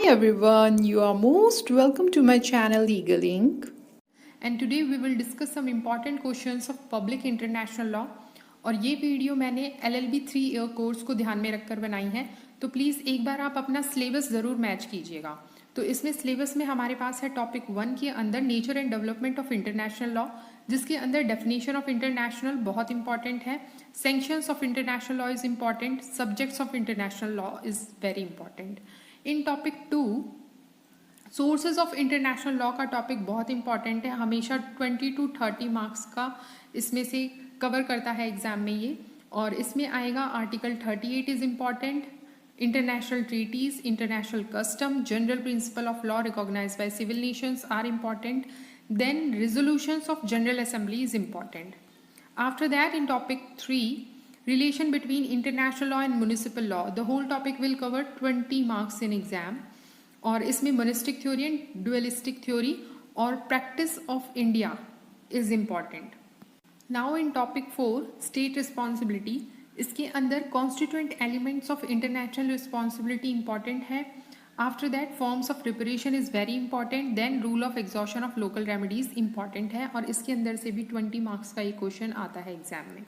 everyone, you are most welcome to my channel Legal Inc. And today we will discuss some important questions of public international law. और ये video मैंने LLB 3 year course को ध्यान में रखकर बनाई है, तो प्लीज़ एक बार आप अपना सिलेबस ज़रूर मैच कीजिएगा। तो इसमें सिलेबस में हमारे पास है टॉपिक 1 के अंदर nature and development of international law, जिसके अंदर डेफिनेशन ऑफ इंटरनेशनल बहुत इंपॉर्टेंट है, sanctions of international law is important, subjects of international law is very important. In topic 2 sources of international law का टॉपिक बहुत important है, हमेशा 20 to 30 marks का इसमें से कवर करता है एग्जाम में ये। और इसमें आएगा article 38 is important, international treaties, international custom, general principle of law recognized by civil nations are important, then resolutions of general assembly is important. After that in topic 3 relation between international law and municipal law, the whole topic will cover 20 marks in exam। और इसमें monistic theory and dualistic theory और practice of India is important. Now in topic 4 state responsibility, इसके अंदर constituent elements of international responsibility important है। After that forms of reparation is very important, then rule of exhaustion of local remedies important है, और इसके अंदर से भी 20 marks का ये क्वेश्चन आता है एग्जाम में।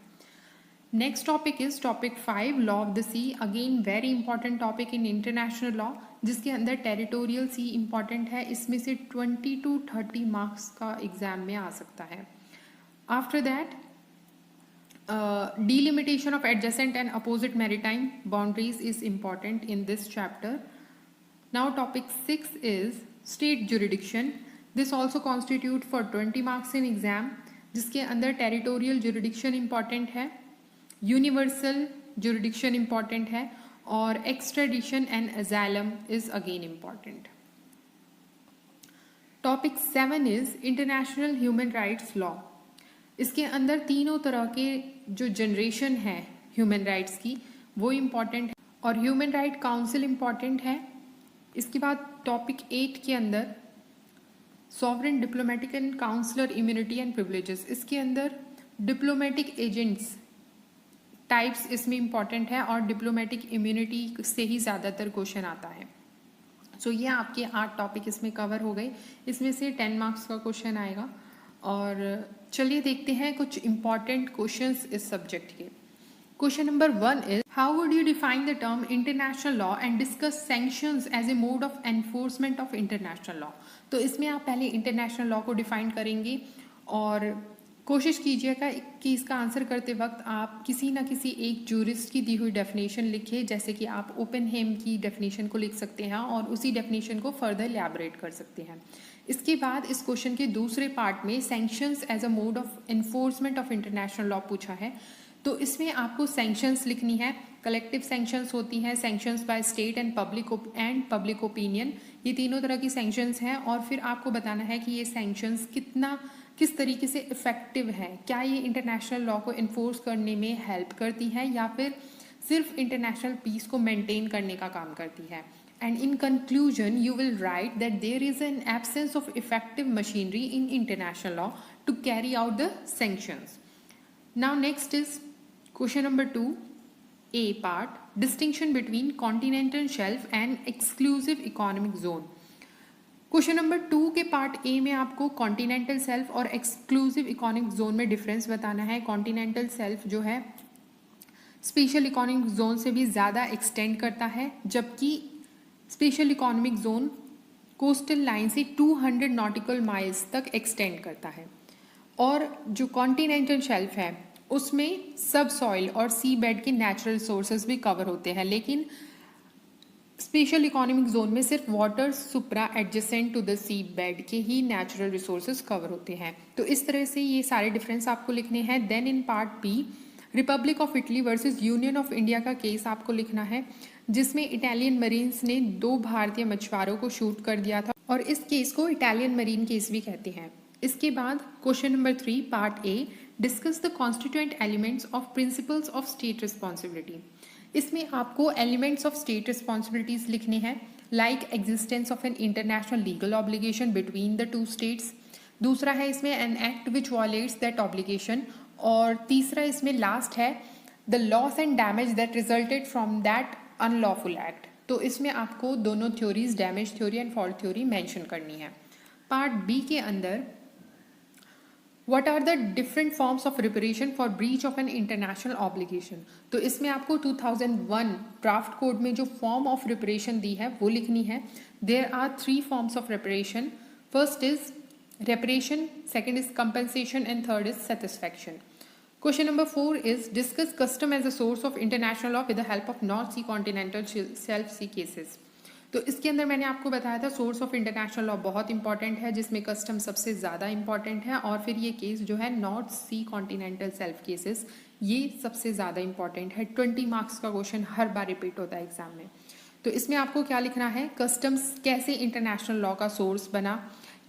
Next topic is topic 5 law of the sea, again very important topic in international law, जिसके अंदर टेरिटोरियल सी इंपॉर्टेंट है, इसमें से 20 to 30 मार्क्स का एग्जाम में आ सकता है। After that delimitation of adjacent and opposite maritime boundaries is important in this chapter. Now topic 6 is state jurisdiction, this also constitute for 20 marks in exam, जिसके अंदर territorial jurisdiction important है, universal jurisdiction important है, और extradition and asylum is again important. Topic 7 is international human rights law, इसके अंदर तीनों तरह के जो जनरेशन है ह्यूमन राइट्स की वो इम्पॉर्टेंट है, और ह्यूमन राइट काउंसिल इम्पॉर्टेंट है। इसके बाद टॉपिक 8 के अंदर sovereign diplomatic and consular immunity and privileges, इसके अंदर डिप्लोमेटिक एजेंट्स टाइप्स इसमें इंपॉर्टेंट है, और डिप्लोमेटिक इम्यूनिटी से ही ज़्यादातर क्वेश्चन आता है। सो ये आपके 8 टॉपिक इसमें कवर हो गए, इसमें से 10 मार्क्स का क्वेश्चन आएगा। और चलिए देखते हैं कुछ इंपॉर्टेंट क्वेश्चंस इस सब्जेक्ट के। Question number 1 is how would you define the term international law and discuss sanctions as a mode of enforcement of international law. तो इसमें आप पहले इंटरनेशनल लॉ को डिफाइन करेंगे, और कोशिश कीजिएगा कि इसका आंसर करते वक्त आप किसी ना किसी एक जूरिस्ट की दी हुई डेफिनेशन लिखें, जैसे कि आप ओपनहेम की डेफिनेशन को लिख सकते हैं और उसी डेफिनेशन को फर्दर एलैबोरेट कर सकते हैं। इसके बाद इस क्वेश्चन के दूसरे पार्ट में sanctions as a mode of enforcement of international law पूछा है, तो इसमें आपको सैंक्शंस लिखनी है। कलेक्टिव सैंक्शंस होती हैं, sanctions by state and public opinion, ये तीनों तरह की सैंक्शंस हैं, और फिर आपको बताना है कि ये सैंक्शंस किस तरीके से इफेक्टिव है, क्या ये इंटरनेशनल लॉ को इन्फोर्स करने में हेल्प करती है या फिर सिर्फ इंटरनेशनल पीस को मेंटेन करने का काम करती है। And in conclusion you will write that there is an absence of effective machinery in international law to carry out the sanctions. Now next is question number 2 A part, distinction between continental shelf and exclusive economic zone. Question number 2 के part A में आपको continental shelf और exclusive economic zone में difference बताना है। Continental self जो है special economic zone से भी ज़्यादा एक्सटेंड करता है, जबकि special economic zone coastal line से 200 नॉटिकल माइल्स तक एक्सटेंड करता है। और जो कॉन्टिनेंटल शेल्फ है उसमें सब सॉइल और सी बेड के नेचुरल रिसोर्सेज भी कवर होते हैं, लेकिन स्पेशल इकोनॉमिक जोन में सिर्फ water supra adjacent to the sea bed के ही नेचुरल रिसोर्सेज कवर होते हैं। तो इस तरह से ये सारे डिफरेंस आपको लिखने हैं। Then in part B Republic of Italy versus Union of India का केस आपको लिखना है, जिसमें इटालियन मरीन्स ने 2 भारतीय मछुआरों को शूट कर दिया था, और इस केस को इटालियन मरीन केस भी कहते हैं। इसके बाद question number 3 part A, discuss the constituent elements of principles of state responsibility. इसमें आपको एलिमेंट्स ऑफ स्टेट रिस्पॉन्सिबिलिटीज लिखने हैं, like existence of an international legal obligation between the 2 states. दूसरा है इसमें an act which wallets that obligation, और तीसरा इसमें लास्ट है the loss and damage that resulted from that unlawful act. तो इसमें आपको दोनों theories, damage theory and fault theory mention करनी है। पार्ट बी के अंदर What are the different forms of reparation for breach of an international obligation? तो इसमें आपको 2001 ड्राफ्ट कोड में जो फॉर्म ऑफ रिपरेशन दी है वो लिखनी है। There are 3 forms of reparation. First is reparation, second is compensation and third is satisfaction. Question number 4 is discuss custom as a source of international law with the help of North Sea continental shelf sea cases. तो इसके अंदर मैंने आपको बताया था source of international law बहुत important है, जिसमें कस्टम सबसे ज़्यादा इंपॉर्टेंट है, और फिर ये केस जो है north Sea continental self cases, ये सबसे ज़्यादा इंपॉर्टेंट है। 20 मार्क्स का क्वेश्चन हर बार रिपीट होता है एग्जाम में। तो इसमें आपको क्या लिखना है, कस्टम्स कैसे इंटरनेशनल लॉ का सोर्स बना,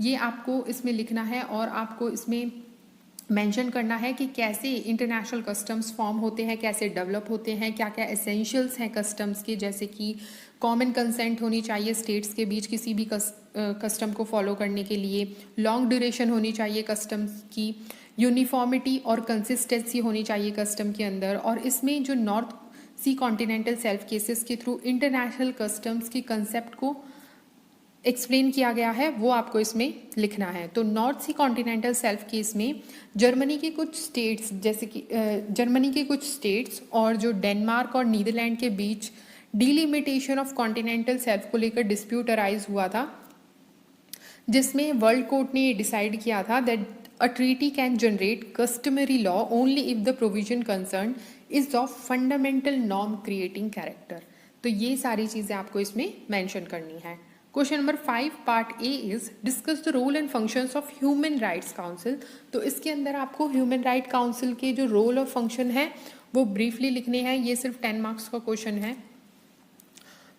ये आपको इसमें लिखना है, और आपको इसमें मेंशन करना है कि कैसे इंटरनेशनल कस्टम्स फॉर्म होते हैं, कैसे डेवलप होते हैं, क्या क्या एसेंशियल्स हैं कस्टम्स के, जैसे कि कॉमन कंसेंट होनी चाहिए स्टेट्स के बीच किसी भी कस्टम को फॉलो करने के लिए, लॉन्ग ड्यूरेशन होनी चाहिए कस्टम्स की, यूनिफॉर्मिटी और कंसिस्टेंसी होनी चाहिए कस्टम के अंदर, और इसमें जो north Sea continental self cases के थ्रू इंटरनेशनल कस्टम्स की कंसेप्ट को एक्सप्लेन किया गया है वो आपको इसमें लिखना है। तो north Sea continental self case में जर्मनी के कुछ स्टेट्स, जैसे कि जर्मनी के कुछ स्टेट्स और जो डेनमार्क और नीदरलैंड के बीच डिलिमिटेशन ऑफ कॉन्टिनेंटल सेल्फ को लेकर डिस्प्यूट अराइज हुआ था, जिसमें वर्ल्ड कोर्ट ने ये डिसाइड किया था that a treaty can generate customary law only if the provision concern is of fundamental norm creating character. तो ये सारी चीज़ें आपको इसमें मैंशन करनी है। Question number 5 part A is discuss the role and functions of human Rights Council. तो इसके अंदर आपको ह्यूमन राइट काउंसिल के जो रोल और फंक्शन है वो ब्रीफली लिखने हैं। ये सिर्फ 10 मार्क्स का क्वेश्चन है।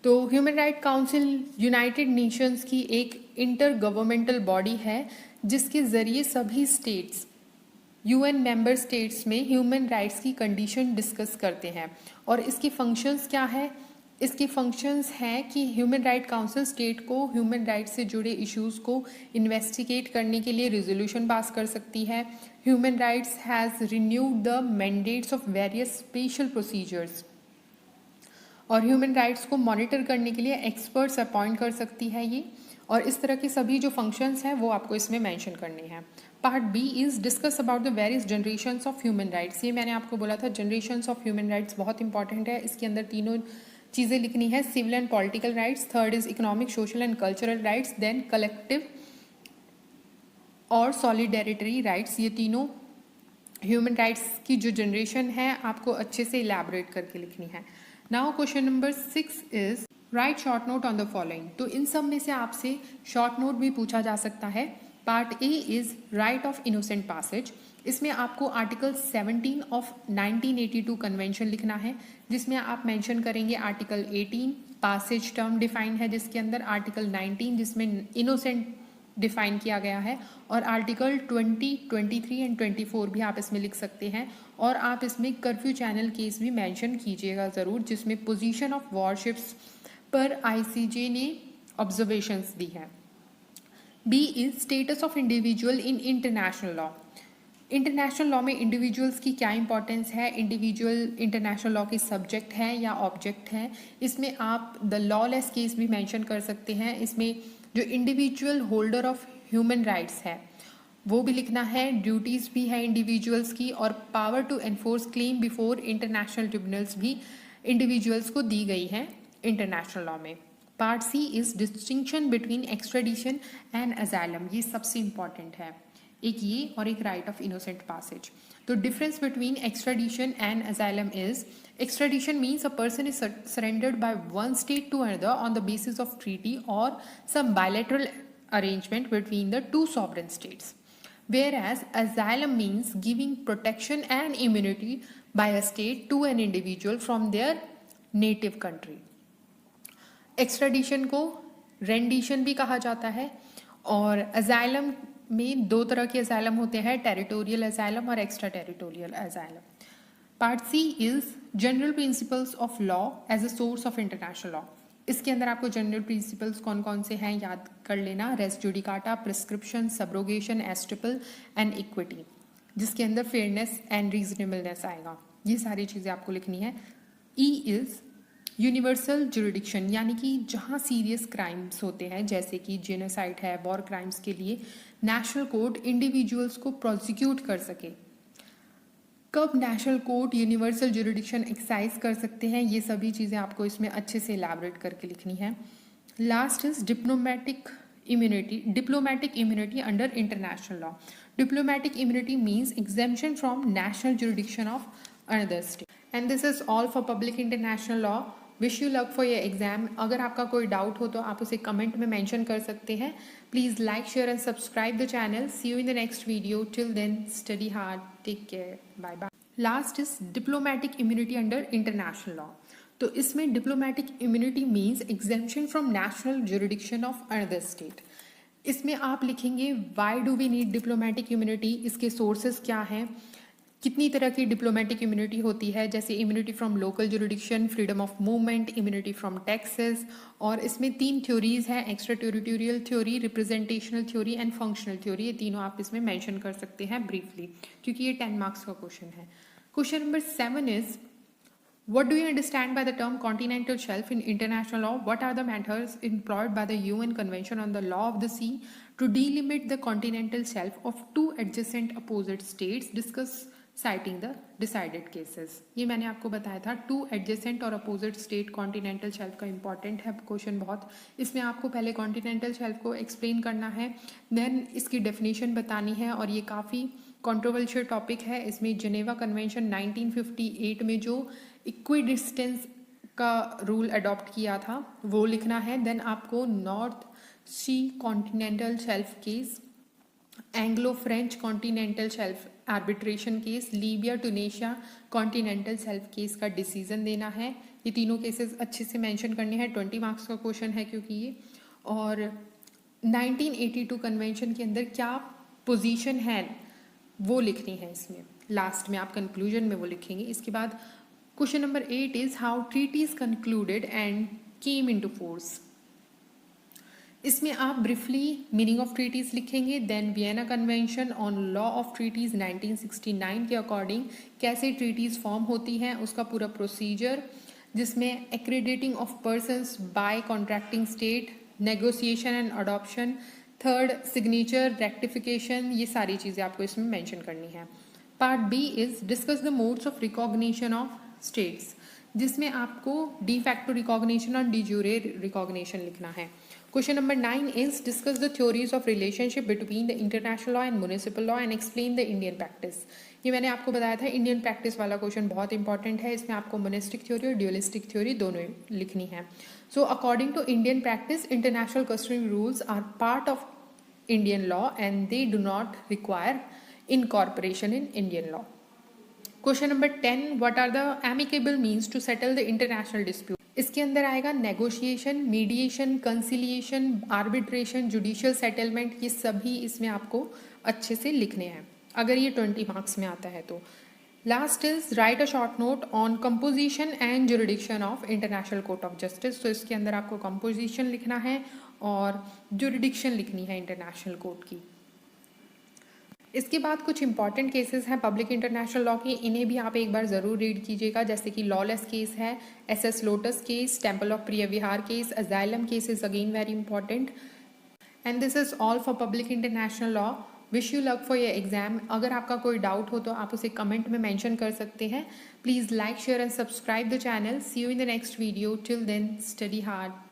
तो human right council United Nations की एक इंटर गवर्नमेंटल बॉडी है, जिसके ज़रिए सभी स्टेट्स, यूएन मेंबर स्टेट्स में ह्यूमन राइट्स की कंडीशन डिस्कस करते हैं। और इसके फंक्शंस क्या है, इसके फंक्शंस हैं कि ह्यूमन राइट काउंसिल स्टेट को ह्यूमन राइट्स से जुड़े इश्यूज़ को इन्वेस्टिगेट करने के लिए रेजोल्यूशन पास कर सकती है। Human rights has renewed the mandates of various special procedures, और ह्यूमन राइट्स को मॉनिटर करने के लिए एक्सपर्ट्स अपॉइंट कर सकती है ये। और इस तरह के सभी जो फंक्शंस हैं वो आपको इसमें मेंशन करने हैं। Part B is discuss about the various generations of human rights. ये मैंने आपको बोला था जनरेशन्स ऑफ ह्यूमन राइट्स बहुत इंपॉर्टेंट है। इसके अंदर तीनों चीज़ें लिखनी है, civil and political rights, third is economic, social and cultural rights, then collective और सॉलिडेरिटरी राइट्स। ये तीनों ह्यूमन राइट्स की जो जनरेशन है आपको अच्छे से इलैबोरेट करके लिखनी है। Now question number 6 is right short note on the following. तो इन सब में से आपसे शॉर्ट नोट भी पूछा जा सकता है। Part A is right of innocent passage. इसमें आपको आर्टिकल 17 ऑफ 1982 कन्वेंशन लिखना है, जिसमें आप मेंशन करेंगे आर्टिकल 18 पासेज टर्म डिफाइन है जिसके अंदर, आर्टिकल 19 जिसमें इनोसेंट डिफाइन किया गया है, और आर्टिकल 20, 23 एंड 24 भी आप इसमें लिख सकते हैं। और आप इसमें कर्फ्यू चैनल केस भी मेंशन कीजिएगा ज़रूर, जिसमें पोजीशन ऑफ वॉरशिप्स पर आईसीजे ने ऑब्जर्वेशंस दी है। B is status of individual in international law. International law में इंडिविजुअल्स की क्या इंपॉर्टेंस है, इंडिविजुअल इंटरनेशनल लॉ के सब्जेक्ट है या ऑब्जेक्ट है। इसमें आप द लॉलेस केस भी मेंशन कर सकते हैं। इसमें जो individual holder of human rights है वो भी लिखना है, ड्यूटीज़ भी है इंडिविजुअल्स की, और power to enforce claim before international tribunals भी इंडिविजुअल्स को दी गई है इंटरनेशनल लॉ में। Part C is distinction between extradition and asylum. ये सबसे इंपॉर्टेंट है, एक ये और एक राइट ऑफ इनोसेंट पासेज। तो difference between extradition and asylum is extradition means a person is surrendered by one state to another on the basis of treaty or some bilateral arrangement between the two sovereign states, whereas asylum means giving protection and immunity by a state to an individual from their native country. extradition को rendition भी कहा जाता है, और asylum में दो तरह के asylum होते हैं, territorial asylum और extra territorial asylum. Part C is general principles of law as a source of international law. इसके अंदर आपको जनरल प्रिंसिपल्स कौन कौन से हैं याद कर लेना, res judicata, prescription, subrogation, estoppel and equity, जिसके अंदर फेयरनेस एंड रीजनेबलनेस आएगा। ये सारी चीज़ें आपको लिखनी है। ई इज यूनिवर्सल जुरिडिक्शन यानी कि जहाँ सीरियस क्राइम्स होते हैं जैसे कि जेनोसाइड है, वॉर क्राइम्स के लिए नेशनल कोर्ट इंडिविजुअल्स को प्रोसिक्यूट कर सके। कब national court universal jurisdiction exercise कर सकते हैं, ये सभी चीज़ें आपको इसमें अच्छे से इलैबोरेट करके लिखनी है। Last is diplomatic immunity under international law. Diplomatic immunity means exemption from national jurisdiction of another state. And this is all for public international law. Wish you luck for your exam. अगर आपका कोई doubt हो तो आप उसे comment में mention कर सकते हैं। Please like, share and subscribe the channel. See you in the next video. Till then study hard, take care, bye bye. Last is diplomatic immunity under international law. तो इसमें diplomatic immunity means exemption from national jurisdiction of another state. इसमें आप लिखेंगे why do we need diplomatic immunity, इसके sources क्या हैं, कितनी तरह की डिप्लोमेटिक इम्यूनिटी होती है, जैसे immunity from local jurisdiction, freedom of movement, immunity from taxes. और इसमें 3 थ्योरीज हैं, extra territorial theory, representational theory and functional theory. ये तीनों आप इसमें मेंशन कर सकते हैं ब्रीफली, क्योंकि ये 10 मार्क्स का क्वेश्चन है। Question number 7 is what do you understand by the term continental shelf in international law? What are the methods employed by the UN Convention on the Law of the Sea to delimit the continental shelf of 2 adjacent opposite states? Discuss citing the decided cases. ये मैंने आपको बताया था 2 adjacent और opposite state continental shelf का important है question बहुत। इसमें आपको पहले continental shelf को explain करना है, then इसकी definition बतानी है, और ये काफ़ी कंट्रोवर्शियल टॉपिक है। इसमें जेनेवा कन्वेंशन 1958 में जो इक्विडिस्टेंस का रूल अडॉप्ट किया था वो लिखना है। देन आपको North Sea continental shelf case, Anglo French continental shelf arbitration case, Libya Tunisia continental shelf case का डिसीजन देना है। ये तीनों केसेस अच्छे से मेंशन करने हैं, 20 मार्क्स का क्वेश्चन है क्योंकि ये। और 1982 कन्वेंशन के अंदर क्या पोजीशन है वो लिखनी है इसमें, लास्ट में आप कंक्लूजन में वो लिखेंगे। इसके बाद question number 8 is how treaties concluded and came into force. इसमें आप ब्रीफली मीनिंग ऑफ ट्रीटीज लिखेंगे, then Vienna Convention on law of treaties 1969 के अकॉर्डिंग कैसे ट्रीटीज फॉर्म होती हैं उसका पूरा प्रोसीजर, जिसमें accrediting of persons by contracting state, negotiation and adoption, third signature, rectification, ये सारी चीज़ें आपको इसमें मेंशन करनी है। Part B is discuss the modes of recognition of states, जिसमें आपको डी फैक्टो रिकॉग्निशन और डी ज्यूरे रिकॉग्निशन लिखना है। Question number 9 is discuss the theories of relationship between the international law and municipal law and explain the Indian practice. ये मैंने आपको बताया था, इंडियन प्रैक्टिस वाला क्वेश्चन बहुत इंपॉर्टेंट है। इसमें आपको मोनेस्टिक थ्योरी और ड्यूलिस्टिक थ्योरी दोनों लिखनी है। So according to Indian practice, international customary rules are part of Indian law and they do not require incorporation in Indian law. Question number 10, what are the amicable means to settle the international dispute? इसके अंदर आएगा negotiation, mediation, conciliation, arbitration, judicial settlement, ये सभी इसमें आपको अच्छे से लिखने हैं अगर ये 20 मार्क्स में आता है तो। Last is right a short note on composition and jurisdiction of international court of justice. तो इसके अंदर आपको कंपोजिशन लिखना है और जुरिडिक्शन लिखनी है इंटरनेशनल कोर्ट की। इसके बाद कुछ इंपॉर्टेंट केसेस हैं पब्लिक इंटरनेशनल लॉ के, इन्हें भी आप एक बार ज़रूर रीड कीजिएगा, जैसे कि लॉलेस केस है, SS Lotus case, temple of Preah Vihear case, asylum case is again very important. And this is all for public international law. Wish you luck for your exam. अगर आपका कोई doubt हो तो आप उसे comment में mention कर सकते हैं। Please like, share and subscribe the channel. See you in the next video. Till then study hard.